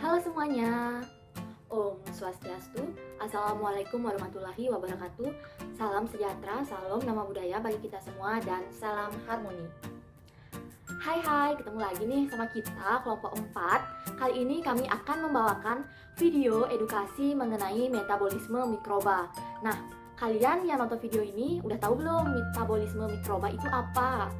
Halo semuanya, Om Swastiastu, Assalamualaikum warahmatullahi wabarakatuh. Salam sejahtera, salam nama budaya bagi kita semua, dan salam harmoni. Hai, ketemu lagi nih sama kita kelompok 4. Kali ini kami akan membawakan video edukasi mengenai metabolisme mikroba. Nah, kalian yang nonton video ini udah tahu belum metabolisme mikroba itu apa?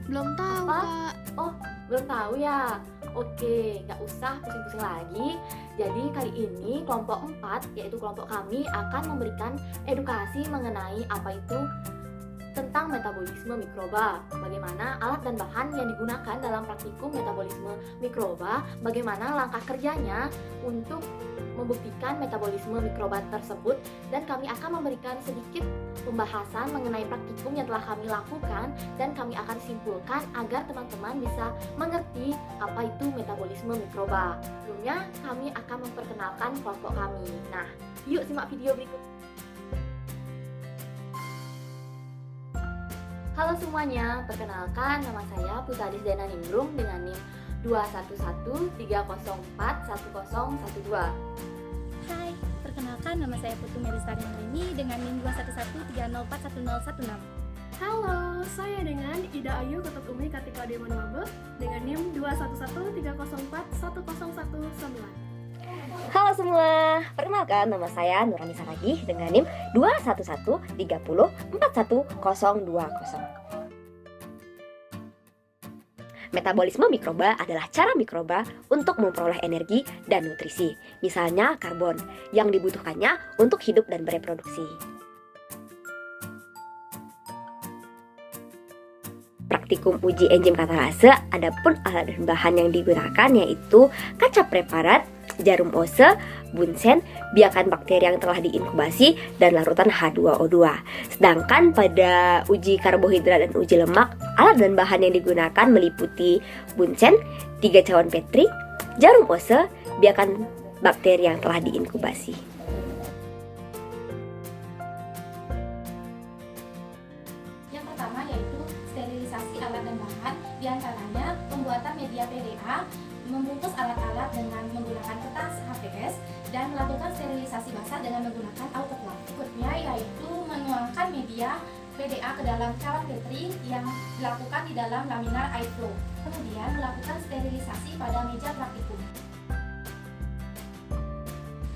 Belum tahu, Apa? Kak. Oh, belum tahu ya? Oke, nggak usah pusing-pusing lagi. Jadi kali ini kelompok 4, yaitu kelompok kami, akan memberikan edukasi mengenai apa itu tentang metabolisme mikroba. Bagaimana alat dan bahan yang digunakan dalam praktikum metabolisme mikroba, bagaimana langkah kerjanya untuk membuktikan metabolisme mikroba tersebut, dan kami akan memberikan sedikit pembahasan mengenai praktikum yang telah kami lakukan, dan kami akan simpulkan agar teman-teman bisa mengerti apa itu metabolisme mikroba. Sebelumnya, kami akan memperkenalkan kelompok kami. Nah, yuk simak video berikut. Halo semuanya, perkenalkan nama saya Putra Zaina Ningrum dengan NIM 21130410112. Hai, perkenalkan nama saya Putu Melisa Rini dengan NIM 21130410116. Halo, saya dengan Ida Ayu Ketut Umi Kartika Demonobe dengan NIM 21130410119. Halo semua, perkenalkan nama saya Nurani Saragih dengan NIM 211304120. Metabolisme mikroba adalah cara mikroba untuk memperoleh energi dan nutrisi, misalnya karbon, yang dibutuhkannya untuk hidup dan bereproduksi. Praktikum uji enzim katalase, adapun alat dan bahan yang digunakan yaitu kaca preparat, jarum ose, bunsen, biakan bakteri yang telah diinkubasi, dan larutan H2O2. Sedangkan pada uji karbohidrat dan uji lemak, alat dan bahan yang digunakan meliputi bunsen, 3 cawan Petri, jarum ose, biakan bakteri yang telah diinkubasi. Yang pertama yaitu sterilisasi alat dan bahan, diantaranya pembuatan media PDA, membungkus alat-alat dengan menggunakan kertas HPS, dan melakukan sterilisasi basah dengan menggunakan autoclave. Berikutnya yaitu menuangkan media PDA ke dalam cawan Petri yang dilakukan di dalam laminar air flow. Kemudian melakukan sterilisasi pada meja praktikum.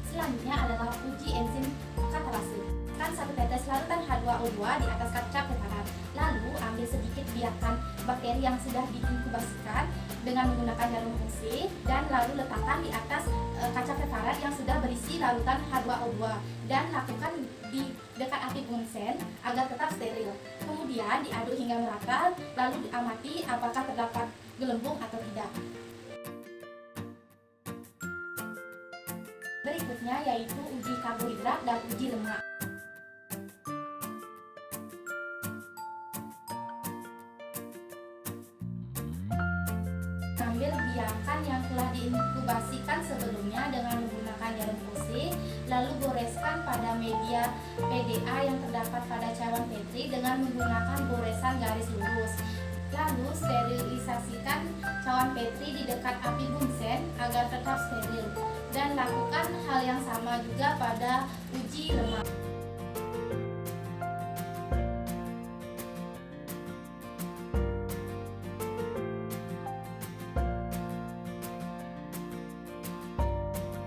Selanjutnya adalah uji enzim katalase. Kan 1 tetes larutan H2O2 di atas kaca preparat. Lalu ambil sedikit biakan bakteri yang sudah diinkubasikan dengan menggunakan jarum UC, dan lalu letakkan di atas kaca preparat yang sudah berisi larutan H2O2, dan lakukan di dekat api bunsen agar tetap steril. Kemudian diaduk hingga merata, lalu diamati apakah terdapat gelembung atau tidak. Berikutnya yaitu uji karbohidrat dan uji lemak. Ambil biakan yang telah diinkubasikan sebelumnya dengan menggunakan jarum UC, lalu goreskan pada media PDA yang terdapat pada cawan Petri dengan menggunakan goresan garis lurus. Lalu sterilisasikan cawan Petri di dekat api bunsen agar tetap steril, dan lakukan hal yang sama juga pada uji lemak.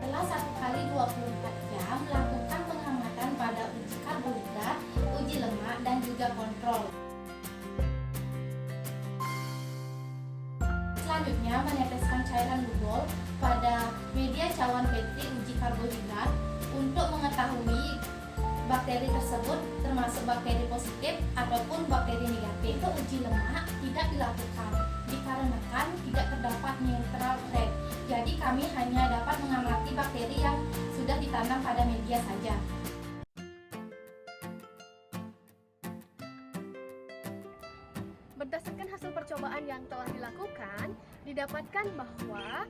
Setelah 1 kali 24 jam, lakukan pengamatan pada uji karbohidrat, uji lemak, dan juga kontrol. Selanjutnya, meneteskan cairan bubol pada media cawan Petri uji karbohidrat untuk mengetahui bakteri tersebut termasuk bakteri positif ataupun bakteri negatif. Untuk uji lemak tidak dilakukan dikarenakan tidak terdapat neutral rate. Jadi kami hanya dapat mengamati bakteri yang sudah ditanam pada media saja. Berdasarkan hasil percobaan yang telah dilakukan, didapatkan bahwa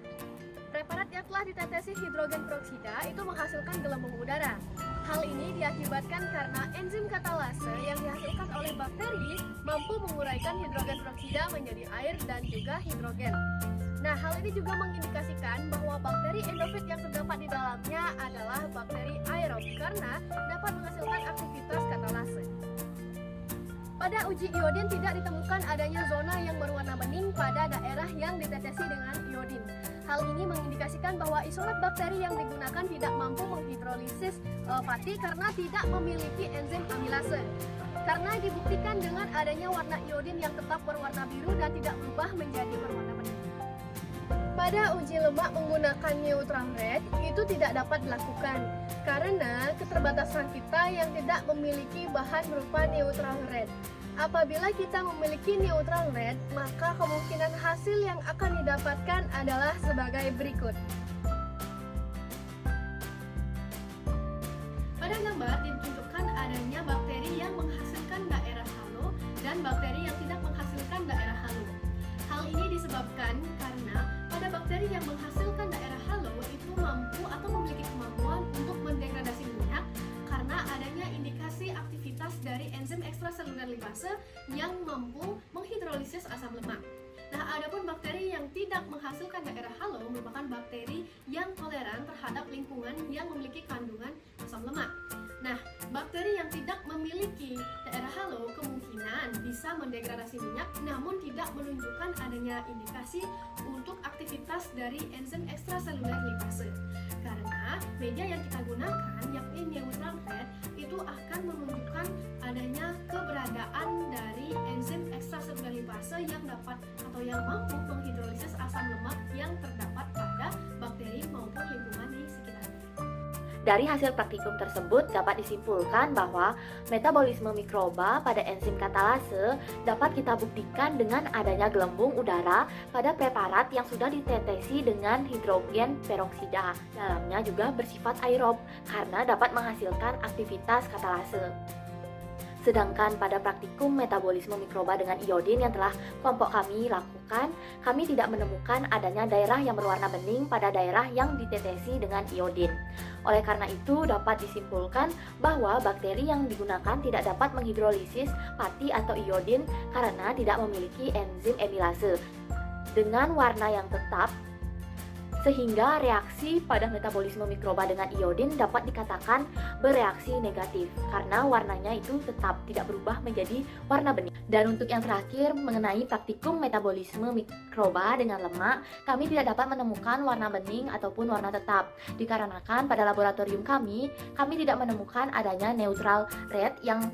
preparat yang telah ditetesi hidrogen peroksida itu menghasilkan gelembung udara. Hal ini diakibatkan karena enzim katalase yang dihasilkan oleh bakteri mampu menguraikan hidrogen peroksida menjadi air dan juga hidrogen. Nah, hal ini juga mengindikasikan bahwa bakteri endofit yang terdapat di dalamnya adalah bakteri aerob karena dapat menghasilkan aktivitas katalase. Pada uji iodin tidak ditemukan adanya zona yang berwarna bening pada daerah yang ditetesi dengan iodin. Hal ini mengindikasikan bahwa isolat bakteri yang digunakan tidak mampu menghidrolisis pati karena tidak memiliki enzim amilase. Karena dibuktikan dengan adanya warna iodin yang tetap berwarna biru dan tidak berubah menjadi berwarna bening. Pada uji lemak menggunakan neutral red itu tidak dapat dilakukan karena keterbatasan kita yang tidak memiliki bahan berupa neutral red. Apabila kita memiliki neutral red, maka kemungkinan hasil yang akan didapatkan adalah sebagai berikut. Pada gambar ditunjukkan adanya bakteri yang menghasilkan daerah halo dan bakteri yang tidak menghasilkan daerah halo. Hal ini disebabkan karena pada bakteri yang menghasilkan daerah halo itu mampu atau memiliki kemampuan untuk mendegradasi minyak karena adanya indikasi aktivitas dari enzim ekstraseluler lipase yang mampu menghidrolisis asam lemak. Nah, adapun bakteri yang tidak menghasilkan daerah halo merupakan bakteri yang toleran terhadap lingkungan yang memiliki kandungan asam lemak. Nah, bakteri yang tidak memiliki daerah halo kemungkinan bisa mendegradasi minyak namun tidak menunjukkan adanya indikasi untuk aktivitas dari enzim ekstraseluler lipase. Karena media yang kita gunakan yakni neutral red itu akan menunjukkan adanya keberadaan dari enzim ekstraseluler lipase yang dapat atau yang mampu menghidrolisis asam lemak yang terdapat pada bakteri maupun lingkungan di sekitarnya. Dari hasil praktikum tersebut dapat disimpulkan bahwa metabolisme mikroba pada enzim katalase dapat kita buktikan dengan adanya gelembung udara pada preparat yang sudah ditetesi dengan hidrogen peroksida. Dalamnya juga bersifat aerob karena dapat menghasilkan aktivitas katalase. Sedangkan pada praktikum metabolisme mikroba dengan iodin yang telah kelompok kami lakukan, kami tidak menemukan adanya daerah yang berwarna bening pada daerah yang ditetesi dengan iodin. Oleh karena itu, dapat disimpulkan bahwa bakteri yang digunakan tidak dapat menghidrolisis pati atau iodin karena tidak memiliki enzim amilase dengan warna yang tetap, sehingga reaksi pada metabolisme mikroba dengan iodin dapat dikatakan bereaksi negatif karena warnanya itu tetap tidak berubah menjadi warna bening. Dan untuk yang terakhir mengenai praktikum metabolisme mikroba dengan lemak, kami tidak dapat menemukan warna bening ataupun warna tetap dikarenakan pada laboratorium kami tidak menemukan adanya neutral red yang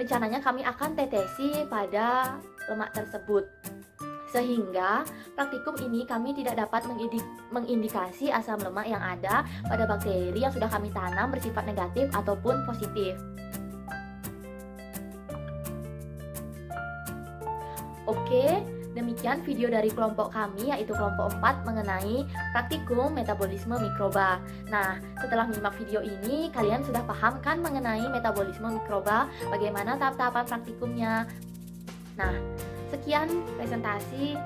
rencananya kami akan tetesi pada lemak tersebut. Sehingga praktikum ini kami tidak dapat mengindikasi asam lemak yang ada pada bakteri yang sudah kami tanam bersifat negatif ataupun positif. Oke, demikian video dari kelompok kami yaitu kelompok 4 mengenai praktikum metabolisme mikroba. Nah, setelah menyimak video ini kalian sudah paham kan mengenai metabolisme mikroba, bagaimana tahap-tahapan praktikumnya. Nah, sekian presentasi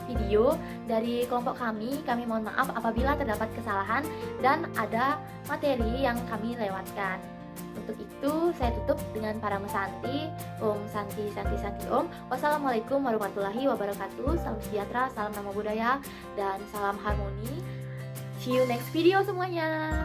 video dari kelompok kami. Kami mohon maaf apabila terdapat kesalahan dan ada materi yang kami lewatkan. Untuk itu saya tutup dengan para mesanti. Om Santi Santi Santi Om. Wassalamualaikum warahmatullahi wabarakatuh. Salam sejahtera, salam nama budaya, dan salam harmoni. See you next video semuanya.